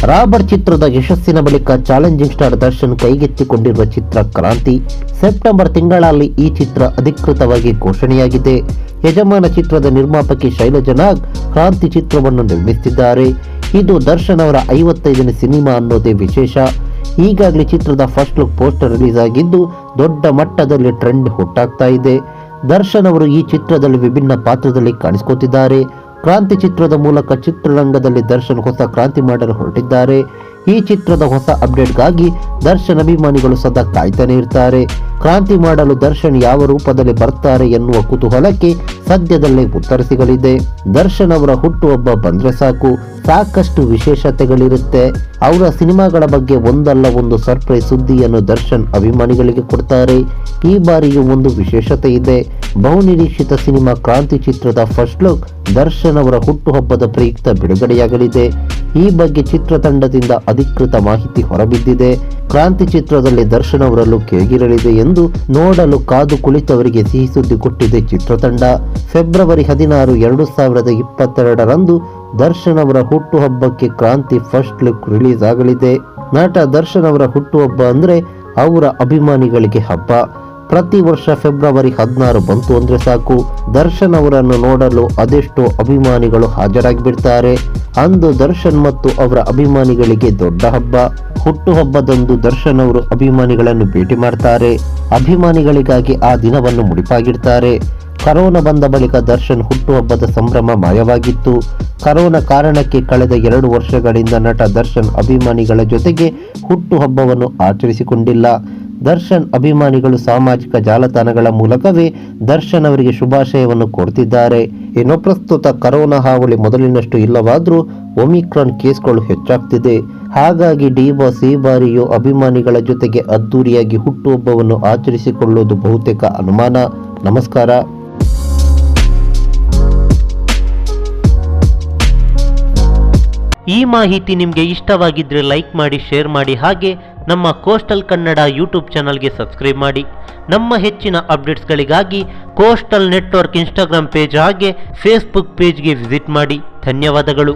Robert ಚಿತ್ರದ ಯಶಸ್ಸಿನ ಬಳಿಕ ಚಾಲೆಂಜಿಂಗ್ ಸ್ಟಾರ್ ದರ್ಶನ್ ಕೈಗೆತ್ತಿಕೊಂಡಿರುವ ಚಿತ್ರ ಕ್ರಾಂತಿ. ಸೆಪ್ಟೆಂಬರ್ ತಿಂಗಳಲ್ಲಿ ಈ ಚಿತ್ರ ಅಧಿಕೃತವಾಗಿ ಘೋಷಣೆಯಾಗಿದೆ. ಯಜಮಾನ ಚಿತ್ರದ ನಿರ್ಮಾಪಕಿ ಶೈಲಜಾ ನಾಗ್ ಕ್ರಾಂತಿ ಚಿತ್ರವನ್ನು ನಿರ್ಮಿಸುತ್ತಿದ್ದಾರೆ. ಇದು ದರ್ಶನ್ ಅವರ 55ನೇ ಸಿನಿಮಾ ಅನ್ನೋದೇ ವಿಶೇಷ. ಈಗಾಗಲೇ ಚಿತ್ರದ ಫಸ್ಟ್ ಲುಕ್ ಪೋಸ್ಟರ್ ರಿಲೀಸ್ ಆಗಿದ್ದು ದೊಡ್ಡ ಮಟ್ಟದಲ್ಲಿ ಟ್ರೆಂಡ್ ಹುಟ್ಟಾಗ್ತಾ ಇದೆ. ದರ್ಶನ್ ಅವರು ಈ ಚಿತ್ರದಲ್ಲಿ ವಿಭಿನ್ನ ಪಾತ್ರದಲ್ಲಿ ಕಾಣಿಸಿಕೊಳ್ತಿದ್ದಾರೆ. ಕ್ರಾಂತಿ ಚಿತ್ರದ ಮೂಲಕ ಚಿತ್ರರಂಗದಲ್ಲಿ ದರ್ಶನ್ ಹೊಸ ಕ್ರಾಂತಿ ಮಾಡಲು ಹೊರಟಿದ್ದಾರೆ. ಈ ಚಿತ್ರದ ಹೊಸ ಅಪ್ಡೇಟ್ಗಾಗಿ ದರ್ಶನ್ ಅಭಿಮಾನಿಗಳು ಸದಾ ಕಾಯ್ತಾನೆ ಇರ್ತಾರೆ. ಕ್ರಾಂತಿ ಮಾಡಲು ದರ್ಶನ್ ಯಾವ ರೂಪದಲ್ಲಿ ಬರ್ತಾರೆ ಎನ್ನುವ ಕುತೂಹಲಕ್ಕೆ ಸದ್ಯದಲ್ಲೇ ಉತ್ತರ ಸಿಗಲಿದೆ. ದರ್ಶನ್ ಅವರ ಹುಟ್ಟುಹಬ್ಬ ಬಂದ್ರೆ ಸಾಕಷ್ಟು ವಿಶೇಷತೆಗಳಿರುತ್ತೆ. ಅವರ ಸಿನಿಮಾಗಳ ಬಗ್ಗೆ ಒಂದಲ್ಲ ಒಂದು ಸರ್ಪ್ರೈಸ್ ಸುದ್ದಿಯನ್ನು ದರ್ಶನ್ ಅಭಿಮಾನಿಗಳಿಗೆ ಕೊಡ್ತಾರೆ. ಈ ಬಾರಿಯೂ ಒಂದು ವಿಶೇಷತೆ ಇದೆ. ಬಹುನಿರೀಕ್ಷಿತ ಸಿನಿಮಾ ಕ್ರಾಂತಿ ಚಿತ್ರದ ಫಸ್ಟ್ ಲುಕ್ ದರ್ಶನ್ ಅವರ ಹುಟ್ಟುಹಬ್ಬದ ಪ್ರಯುಕ್ತ ಬಿಡುಗಡೆಯಾಗಲಿದೆ. ಈ ಬಗ್ಗೆ ಚಿತ್ರತಂಡದಿಂದ ಅಧಿಕೃತ ಮಾಹಿತಿ ಹೊರಬಿದ್ದಿದೆ. ಕ್ರಾಂತಿ ಚಿತ್ರದಲ್ಲಿ ದರ್ಶನ್ ಅವರ ಲುಕ್ ಹೇಗಿರಲಿದೆ ಎಂದು ನೋಡಲು ಕಾದು ಕುಳಿತವರಿಗೆ ಸಿಹಿ ಸುದ್ದಿ ಕೊಟ್ಟಿದೆ ಚಿತ್ರತಂಡ. ಫೆಬ್ರವರಿ 16, 2022ರಂದು ದರ್ಶನ್ ಅವರ ಹುಟ್ಟುಹಬ್ಬಕ್ಕೆ ಕ್ರಾಂತಿ ಫಸ್ಟ್ ಲುಕ್ ರಿಲೀಸ್ ಆಗಲಿದೆ. ನಟ ದರ್ಶನ್ ಅವರ ಹುಟ್ಟುಹಬ್ಬ ಅಂದ್ರೆ ಅವರ ಅಭಿಮಾನಿಗಳಿಗೆ ಹಬ್ಬ. ಪ್ರತಿ ವರ್ಷ ಫೆಬ್ರವರಿ 16 ಬಂತು ಅಂದ್ರೆ ದರ್ಶನ್ ಅವರನ್ನು ನೋಡಲು ಅದೆಷ್ಟೋ ಅಭಿಮಾನಿಗಳು ಹಾಜರಾಗಿ ಬಿಡ್ತಾರೆ. ಅಂದು ದರ್ಶನ್ ಮತ್ತು ಅವರ ಅಭಿಮಾನಿಗಳಿಗೆ ದೊಡ್ಡ ಹಬ್ಬ. ಹುಟ್ಟುಹಬ್ಬದಂದು ದರ್ಶನ್ ಅವರು ಅಭಿಮಾನಿಗಳನ್ನು ಭೇಟಿ ಮಾಡ್ತಾರೆ. ಅಭಿಮಾನಿಗಳಿಗಾಗಿ ಆ ದಿನವನ್ನು ಮುಡಿಪಾಗಿಡ್ತಾರೆ. ಕರೋನಾ ಬಂದ ಬಳಿಕ ದರ್ಶನ್ ಹುಟ್ಟುಹಬ್ಬದ ಸಂಭ್ರಮ ಮಾಯವಾಗಿತ್ತು. ಕರೋನಾ ಕಾರಣಕ್ಕೆ ಕಳೆದ 2 ವರ್ಷಗಳಿಂದ ನಟ ದರ್ಶನ್ ಅಭಿಮಾನಿಗಳ ಜೊತೆಗೆ ಹುಟ್ಟುಹಬ್ಬವನ್ನು ಆಚರಿಸಿಕೊಂಡಿಲ್ಲ. ದರ್ಶನ್ ಅಭಿಮಾನಿಗಳು ಸಾಮಾಜಿಕ ಜಾಲತಾಣಗಳ ಮೂಲಕವೇ ದರ್ಶನ್ ಅವರಿಗೆ ಶುಭಾಶಯವನ್ನು ಕೊಡ್ತಿದ್ದಾರೆ. ಇನ್ನು ಪ್ರಸ್ತುತ ಕರೋನಾ ಹಾವಳಿ ಮೊದಲಿನಷ್ಟು ಇಲ್ಲವಾದರೂ ಒಮಿಕ್ರಾನ್ ಕೇಸ್ಗಳು ಹೆಚ್ಚಾಗ್ತಿದೆ. ಹಾಗಾಗಿ ಡಿ ಬಾಸ್ ಈ ಬಾರಿಯೂ ಅಭಿಮಾನಿಗಳ ಜೊತೆಗೆ ಅದ್ದೂರಿಯಾಗಿ ಹುಟ್ಟುಹಬ್ಬವನ್ನು ಆಚರಿಸಿಕೊಳ್ಳುವುದು ಬಹುತೇಕ ಅನುಮಾನ. ನಮಸ್ಕಾರ. ಈ ಮಾಹಿತಿ ನಿಮಗೆ ಇಷ್ಟವಾಗಿದ್ದರೆ ಲೈಕ್ ಮಾಡಿ, ಶೇರ್ ಮಾಡಿ, ಹಾಗೆ ನಮ್ಮ ಕೋಸ್ಟಲ್ ಕನ್ನಡ ಯೂಟ್ಯೂಬ್ ಚಾನಲ್ಗೆ ಸಬ್ಸ್ಕ್ರೈಬ್ ಮಾಡಿ. ನಮ್ಮ ಹೆಚ್ಚಿನ ಅಪ್ಡೇಟ್ಸ್ಗಳಿಗಾಗಿ ಕೋಸ್ಟಲ್ ನೆಟ್ವರ್ಕ್ ಇನ್ಸ್ಟಾಗ್ರಾಮ್ ಪೇಜ್ ಹಾಗೆ ಫೇಸ್ಬುಕ್ ಪೇಜ್ಗೆ ವಿಸಿಟ್ ಮಾಡಿ. ಧನ್ಯವಾದಗಳು.